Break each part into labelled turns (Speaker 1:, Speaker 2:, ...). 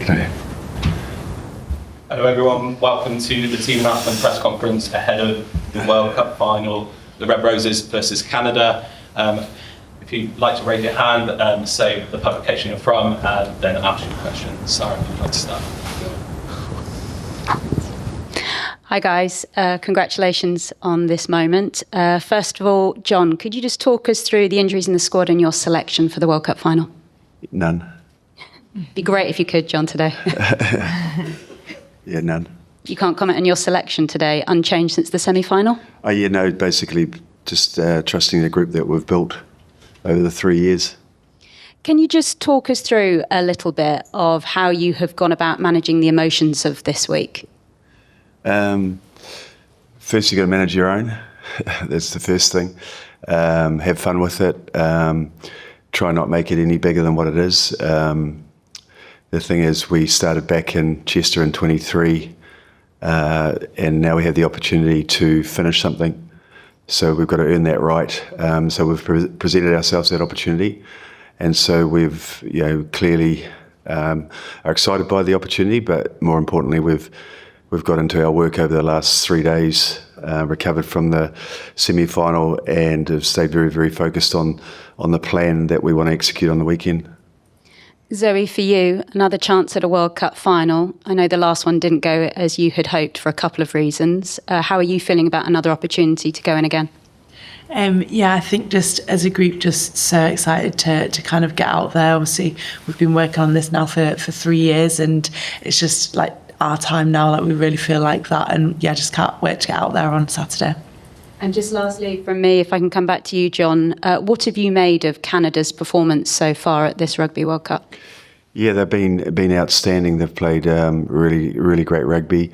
Speaker 1: Okay.
Speaker 2: Hello everyone, welcome to the team announcement press conference ahead of the World Cup final, the Red Roses versus Canada. If you'd like to raise your hand, say the publication you're from, and then ask your question. Sarah, if you'd like to start.
Speaker 3: Hi guys, congratulations on this moment. First of all, John, could you just talk us through the injuries in the squad and your selection for the World Cup final?
Speaker 1: None.
Speaker 3: Be great if you could, John, today.
Speaker 1: Yeah, none.
Speaker 3: You can't comment on your selection today, unchanged since the semi-final?
Speaker 1: Oh, yeah, no, basically just trusting the group that we've built over the 3 years.
Speaker 3: Can you just talk us through a little bit of how you have gone about managing the emotions of this week?
Speaker 1: First, you've got to manage your own. That's the first thing. Have fun with it. Try not make it any bigger than what it is. The thing is, we started back in Chester in 23, and now we have the opportunity to finish something. So we've got to earn that right. So we've presented ourselves that opportunity, and so we've, clearly are excited by the opportunity. But more importantly, we've got into our work over the last 3 days, recovered from the semi-final, and have stayed very, very focused on the plan that we want to execute on the weekend.
Speaker 3: Zoe, for you, another chance at a World Cup final. I know the last one didn't go as you had hoped for a couple of reasons. How are you feeling about another opportunity to go in again?
Speaker 4: I think just as a group, just so excited to kind of get out there. Obviously, we've been working on this now for 3 years, and it's just like our time now. Like, we really feel like that, and just can't wait to get out there on Saturday.
Speaker 3: And just lastly from me, if I can come back to you, John, what have you made of Canada's performance so far at this Rugby World Cup?
Speaker 1: Yeah, they've been outstanding. They've played really, really great rugby.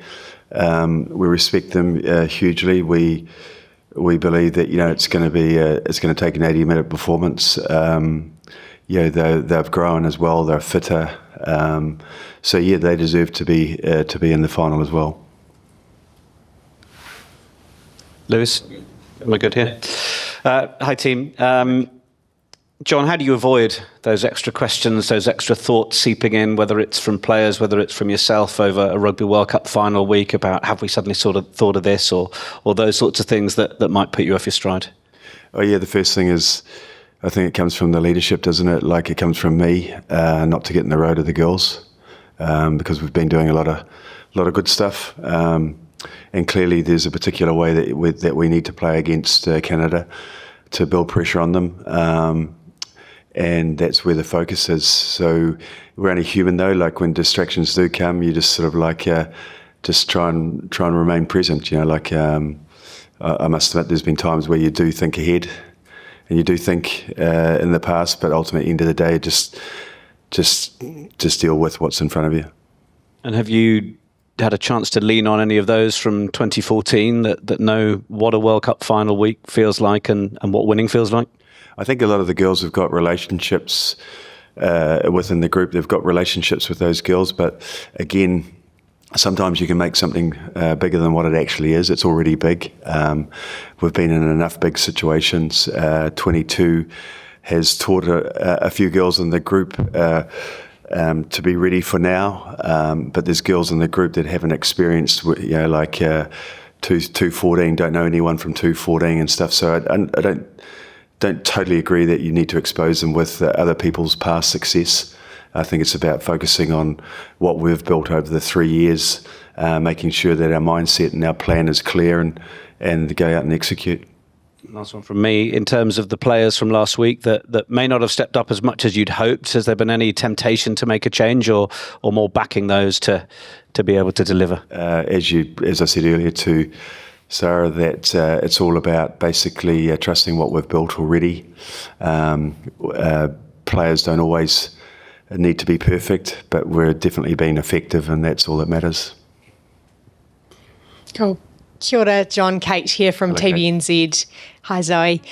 Speaker 1: We respect them hugely. We believe that it's going to take an 80-minute performance. They've grown as well. They're fitter. They deserve to be in the final as well.
Speaker 5: Lewis, am I good here? Hi, team. John, how do you avoid those extra questions, those extra thoughts seeping in, whether it's from players, whether it's from yourself over a Rugby World Cup final week about have we suddenly sort of thought of this, or those sorts of things that might put you off your stride? Oh, yeah,
Speaker 1: the first thing is, I think it comes from the leadership, doesn't it? Like, it comes from me, not to get in the road of the girls, because we've been doing a lot of good stuff. And clearly there's a particular way that we need to play against Canada to build pressure on them. And that's where the focus is. So we're only human though, like when distractions do come, you just sort of like, just try and remain present, I must admit there's been times where you do think ahead and you do think in the past, but ultimately at the end of the day, just deal with what's in front of you.
Speaker 5: And have you had a chance to lean on any of those from 2014 that know what a World Cup final week feels like and what winning feels like?
Speaker 1: I think a lot of the girls have got relationships within the group. They've got relationships with those girls, but again, sometimes you can make something bigger than what it actually is. It's already big. We've been in enough big situations. 22 has taught a few girls in the group to be ready for now, but there's girls in the group that haven't experienced, 214, don't know anyone from 214 and stuff. So I don't totally agree that you need to expose them with other people's past success. I think it's about focusing on what we've built over the 3 years, making sure that our mindset and our plan is clear and go out and execute.
Speaker 5: Last one from me. In terms of the players from last week that may not have stepped up as much as you'd hoped, has there been any temptation to make a change or more backing those to be able to deliver?
Speaker 1: As I said earlier to Sarah, that it's all about basically trusting what we've built already. Players don't always need to be perfect, but we're definitely being effective, and that's all that matters.
Speaker 6: Cool. Kia ora, John. Kate here from
Speaker 1: Hello,
Speaker 6: TVNZ. Hi, Zoe.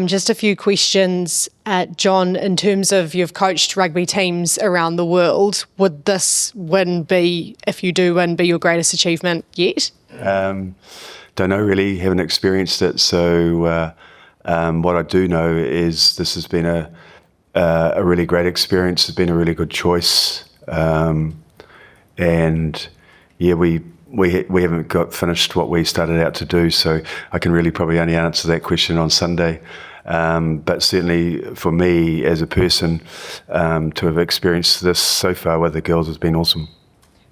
Speaker 6: Just a few questions. John, in terms of you've coached rugby teams around the world, would this win be, if you do win, be your greatest achievement yet?
Speaker 1: Don't know really, haven't experienced it. So what I do know is this has been a really great experience. It's been a really good choice. and yeah, we haven't got finished what we started out to do, so I can really probably only answer that question on Sunday. But certainly for me as a person, to have experienced this so far with the girls has been awesome.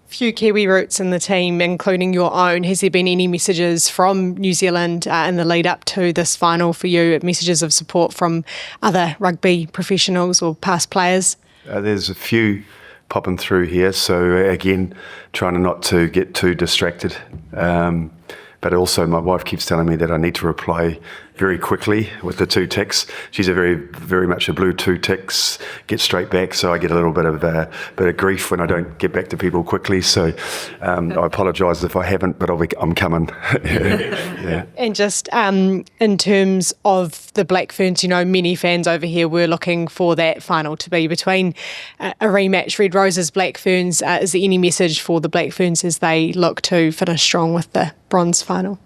Speaker 6: Few Kiwi roots in the team, including your own. Has there been any messages from New Zealand in the lead up to this final for you, messages of support from other rugby professionals or past players?
Speaker 1: There's a few popping through here, so again, trying not to get too distracted. But also my wife keeps telling me that I need to reply very quickly with the 2 ticks. She's a very much a blue 2 ticks, get straight back, so I get a little bit of grief when I don't get back to people quickly. So I apologise if I haven't, but I'm coming. Yeah.
Speaker 6: And just in terms of the Black Ferns, many fans over here were looking for that final to be between a rematch, Red Roses, Black Ferns. Is there any message for the Black Ferns as they look to finish strong with the bronze final?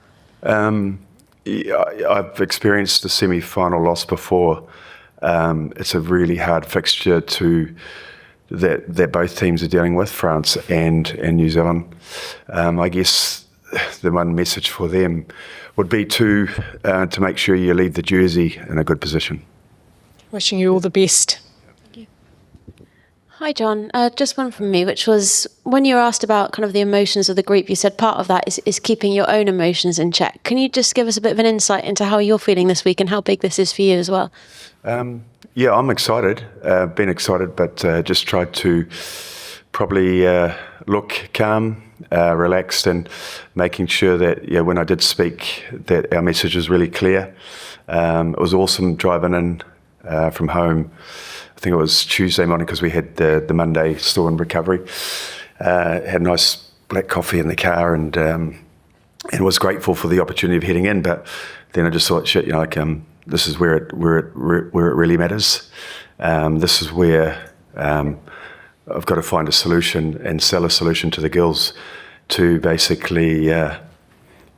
Speaker 1: I've experienced a semi-final loss before. It's a really hard fixture that both teams are dealing with, France and New Zealand. I guess the one message for them would be to make sure you leave the jersey in a good position.
Speaker 6: Wishing you all the best.
Speaker 7: Hi, John. Just one from me, which was when you were asked about kind of the emotions of the group, you said part of that is keeping your own emotions in check. Can you just give us a bit of an insight into how you're feeling this week and how big this is for you as well?
Speaker 1: Yeah, I'm excited. Been excited, but just tried to probably look calm, relaxed, and making sure that when I did speak, that our message was really clear. It was awesome driving in from home. I think it was Tuesday morning because we had the Monday store and recovery. Had a nice black coffee in the car and was grateful for the opportunity of heading in. But then I just thought, this is where it really matters. This is where I've got to find a solution and sell a solution to the girls to basically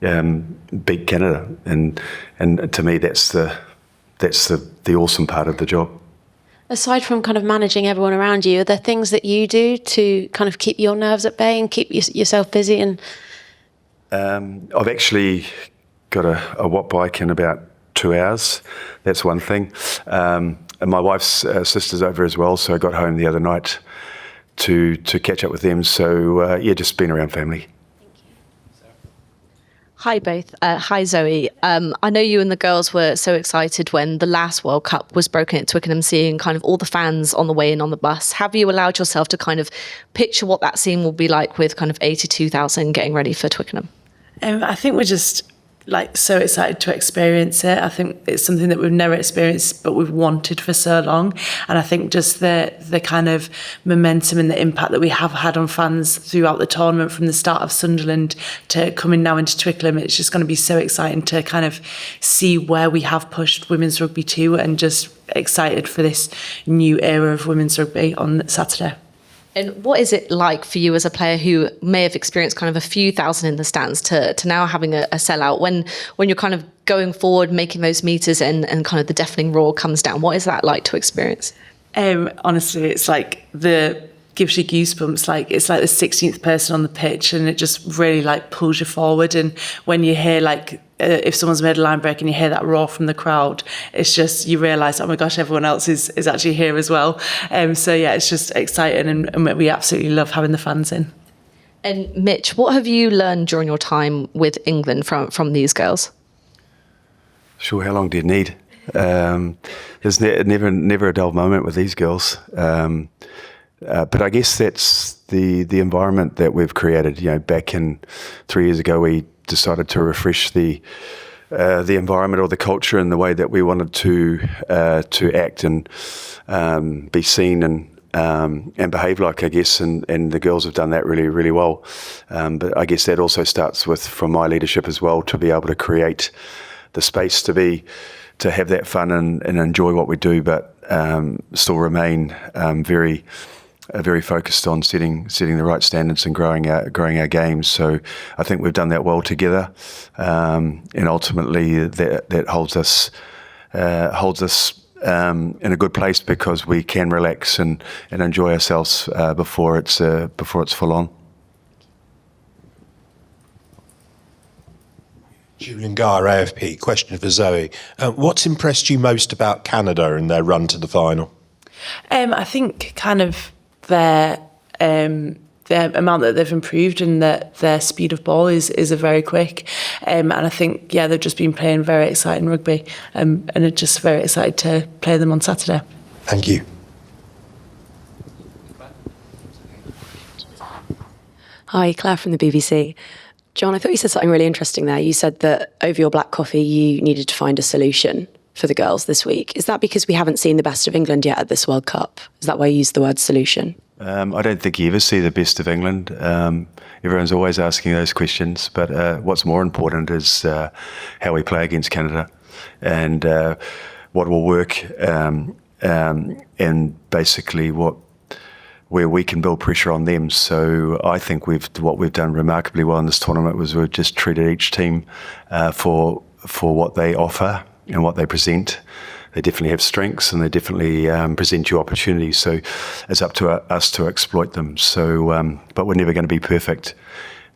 Speaker 1: beat Canada. And to me, that's the awesome part of the job.
Speaker 7: Aside from kind of managing everyone around you, are there things that you do to kind of keep your nerves at bay and keep yourself busy? And
Speaker 1: I've actually got a watt bike in about 2 hours. That's one thing. And my wife's sister's over as well, so I got home the other night to catch up with them. So just being around family.
Speaker 8: Hi both. Hi Zoe. I know you and the girls were so excited when the last World Cup was broken at Twickenham, seeing kind of all the fans on the way in on the bus. Have you allowed yourself to kind of picture what that scene will be like with kind of 82,000 getting ready for Twickenham?
Speaker 4: I think we're just so excited to experience it. I think it's something that we've never experienced, but we've wanted for so long. And I think just the kind of momentum and the impact that we have had on fans throughout the tournament, from the start of Sunderland to coming now into Twickenham, it's just going to be so exciting to kind of see where we have pushed women's rugby to, and just excited for this new era of women's rugby on Saturday.
Speaker 8: And what is it like for you as a player who may have experienced kind of a few thousand in the stands to now having a sellout, when you're kind of going forward, making those meters and kind of the deafening roar comes down? What is that like to experience?
Speaker 4: Honestly, it's gives you goosebumps. It's like the 16th person on the pitch, and it just really pulls you forward. And when you hear if someone's made a line break and you hear that roar from the crowd, it's just, you realise, oh my gosh, everyone else is actually here as well. So yeah, it's just exciting, and we absolutely love having the fans in.
Speaker 8: And Mitch, what have you learned during your time with England from these girls?
Speaker 1: Sure, how long do you need? There's never a dull moment with these girls. But I guess that's the environment that we've created. Back in 3 years ago, we decided to refresh the environment or the culture and the way that we wanted to act and be seen and behave like, I guess. And the girls have done that really, really well. But I guess that also starts from my leadership as well, to be able to create the space to have that fun and enjoy what we do, but still remain very focused on setting the right standards and growing our games. So I think we've done that well together, and ultimately that holds us in a good place, because we can relax and enjoy ourselves before it's full on.
Speaker 9: Julian Garr, AFP. Question for Zoe. What's impressed you most about Canada and their run to the final?
Speaker 4: I think kind of their amount that they've improved and that their speed of ball is a very quick. And I think, they've just been playing very exciting rugby and are just very excited to play them on Saturday.
Speaker 9: Thank you.
Speaker 10: Hi, Claire from the BBC. John, I thought you said something really interesting there. You said that over your black coffee, you needed to find a solution for the girls this week. Is that because we haven't seen the best of England yet at this World Cup? Is that why you used the word solution?
Speaker 1: I don't think you ever see the best of England. Everyone's always asking those questions, but what's more important is how we play against Canada and what will work and basically where we can build pressure on them. So I think what we've done remarkably well in this tournament was we've just treated each team for what they offer and what they present. They definitely have strengths and they definitely present you opportunities. So it's up to us to exploit them. So, but we're never going to be perfect.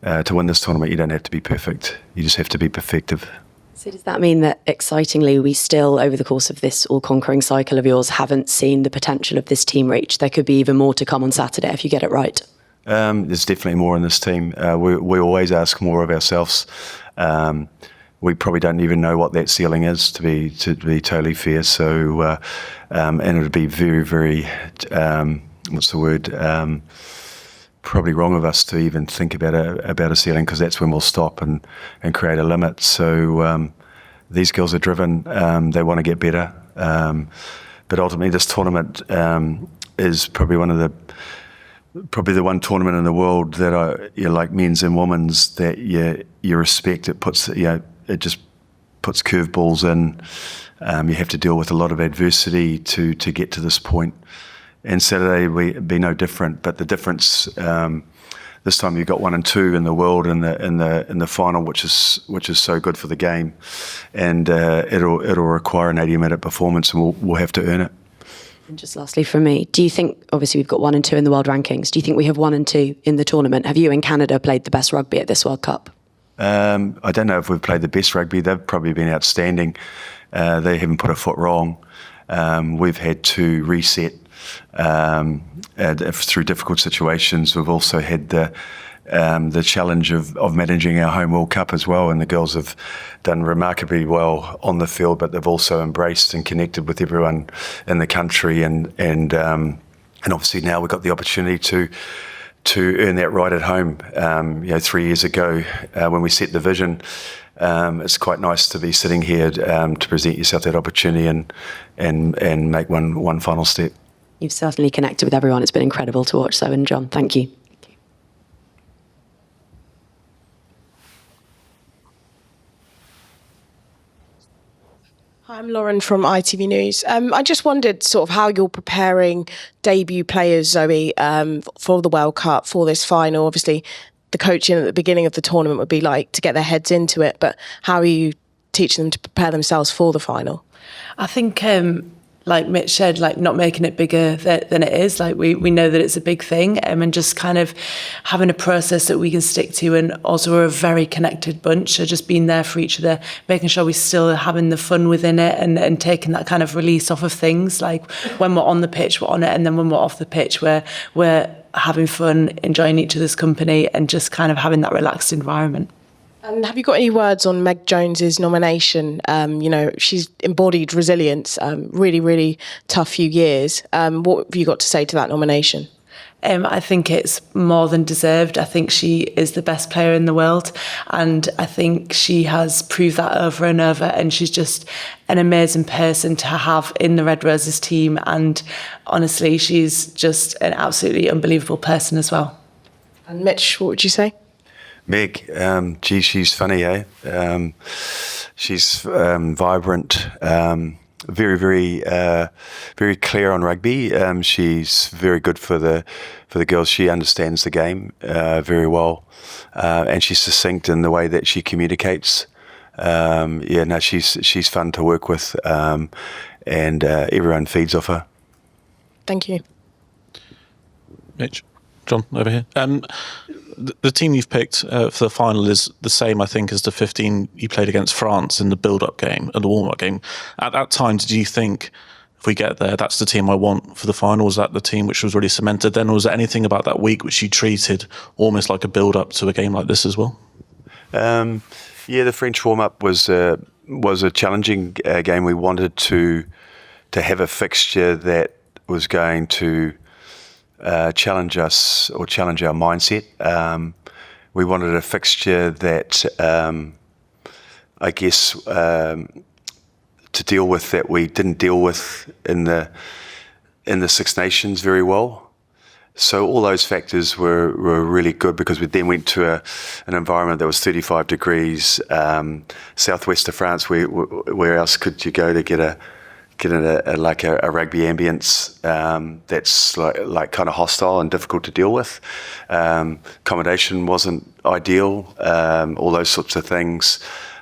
Speaker 1: To win this tournament, you don't have to be perfect. You just have to be perfective.
Speaker 10: So does that mean that, excitingly, we still, over the course of this all-conquering cycle of yours, haven't seen the potential of this team reach? There could be even more to come on Saturday if you get it right.
Speaker 1: There's definitely more in this team. We always ask more of ourselves. We probably don't even know what that ceiling is, to be totally fair. So, and it would be very, very, probably wrong of us to even think about a ceiling, because that's when we'll stop and create a limit. So these girls are driven. They want to get better. But ultimately, this tournament is probably the one tournament in the world that like men's and women's, that you respect. It puts it just puts curveballs in. You have to deal with a lot of adversity to get to this point. And Saturday would be no different. But the difference this time, you've got 1 and 2 in the world in the final, which is so good for the game. And it'll require an 80-minute performance, and we'll have to earn it.
Speaker 10: And just lastly from me, do you think, obviously we've got 1 and 2 in the world rankings, do you think we have 1 and 2 in the tournament? Have you and Canada played the best rugby at this World Cup?
Speaker 1: I don't know if we've played the best rugby. They've probably been outstanding. They haven't put a foot wrong. We've had to reset through difficult situations. We've also had the challenge of managing our home World Cup as well, and the girls have done remarkably well on the field, but they've also embraced and connected with everyone in the country, and obviously now we've got the opportunity to earn that right at home. 3 years ago, when we set the vision, it's quite nice to be sitting here to present yourself that opportunity and make one final step.
Speaker 10: You've certainly connected with everyone. It's been incredible to watch, Zoe and John. Thank you.
Speaker 11: Hi, I'm Lauren from ITV News. I just wondered sort of how you're preparing debut players, Zoe, for the World Cup, for this final. Obviously, the coaching at the beginning of the tournament would be like to get their heads into it, but how are you teaching them to prepare themselves for the final?
Speaker 4: I think, like Mitch said, like not making it bigger than it is. Like we know that it's a big thing, and just kind of having a process that we can stick to. And also we're a very connected bunch, so just being there for each other, making sure we're still having the fun within it, and taking that kind of release off of things. Like when we're on the pitch, we're on it, and then when we're off the pitch, we're having fun, enjoying each other's company, and just kind of having that relaxed environment.
Speaker 11: And have you got any words on Meg Jones's nomination? She's embodied resilience, really, really tough few years. What have you got to say to that nomination?
Speaker 4: I think it's more than deserved. I think she is the best player in the world, and I think she has proved that over and over, and she's just an amazing person to have in the Red Roses team, and honestly, she's just an absolutely unbelievable person as well.
Speaker 11: And Mitch, what would you say?
Speaker 1: Meg, she's funny, eh? She's vibrant, very, very, very clear on rugby. She's very good for the girls. She understands the game very well, and she's succinct in the way that she communicates. She's fun to work with, and everyone feeds off her.
Speaker 11: Thank you.
Speaker 12: Mitch, John, over here. the team you've picked for the final is the same, I think, as the 15 you played against France in the build-up game and the warm-up game. At that time, did you think, if we get there, that's the team I want for the final? Was that the team which was really cemented then? Or was there anything about that week which you treated almost like a build-up to a game like this as well?
Speaker 1: Yeah, the French warm-up was a challenging game. We wanted to have a fixture that was going to challenge us or challenge our mindset. We wanted a fixture that, I guess, to deal with that we didn't deal with in the Six Nations very well. So all those factors were really good, because we then went to an environment that was 35 degrees, southwest of France. Where else could you go to get a rugby ambience that's like kind of hostile and difficult to deal with? Accommodation wasn't ideal. All those sorts of things.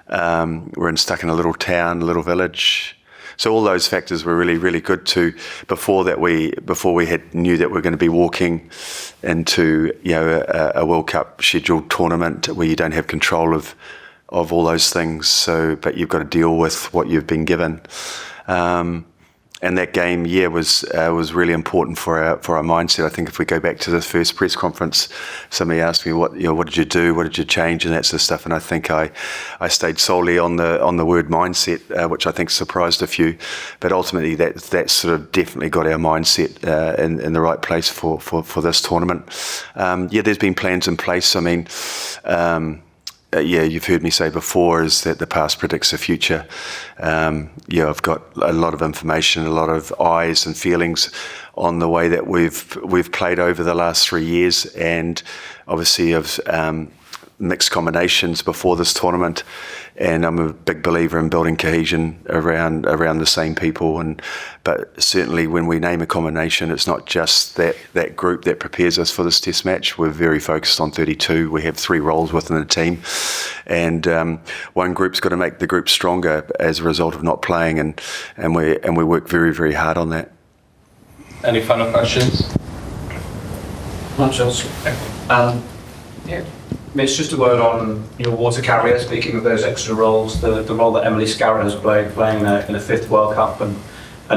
Speaker 1: We're stuck in a little town, a little village. So all those factors were really, really good before we knew that we're going to be walking into a World Cup scheduled tournament where you don't have control of all those things. So, but you've got to deal with what you've been given. And that game, was really important for our mindset. I think if we go back to the first press conference, somebody asked me what did you do, what did you change, and that sort of stuff. And I think I stayed solely on the word mindset, which I think surprised a few. But ultimately, that sort of definitely got our mindset in the right place for this tournament. There's been plans in place. I mean. You've heard me say before is that the past predicts the future. I've got a lot of information, a lot of eyes and feelings on the way that we've played over the last 3 years, and obviously of mixed combinations before this tournament. And I'm a big believer in building cohesion around the same people. But certainly when we name a combination, it's not just that group that prepares us for this test match. We're very focused on 32. We have 3 roles within the team. And one group's got to make the group stronger as a result of not playing. And we work very, very hard on that.
Speaker 2: Any final questions?
Speaker 13: Not just. It's just a word on your water carrier, speaking of those extra roles, the role that Emily Scarrett has playing in a 5th World Cup and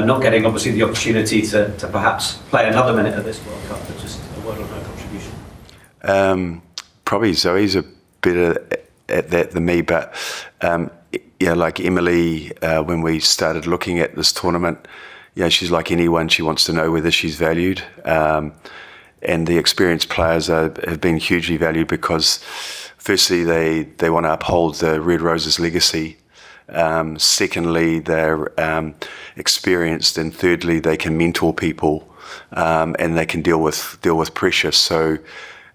Speaker 13: not getting obviously the opportunity to perhaps play another minute at this World Cup, but just a word on her contribution.
Speaker 1: Probably Zoe's a better at that than me, but like Emily, when we started looking at this tournament, she's like anyone, she wants to know whether she's valued. And the experienced players have been hugely valued because, firstly, they want to uphold the Red Roses legacy. Secondly, they're experienced, and thirdly, they can mentor people and they can deal with pressure. So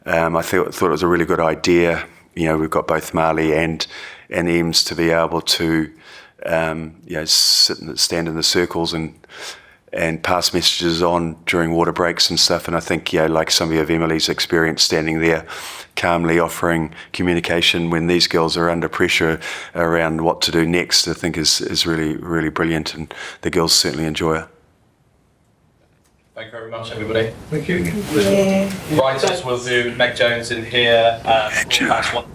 Speaker 1: I thought it was a really good idea. We've got both Marley and Ems to be able to stand in the circles and pass messages on during water breaks and stuff. And I think, like some of Emily's experience standing there calmly offering communication when these girls are under pressure around what to do next, I think is really, really brilliant. And the girls certainly enjoy it.
Speaker 2: Thank you very much, everybody.
Speaker 12: Thank you.
Speaker 2: Writers will do Meg Jones in here. We'll pass one.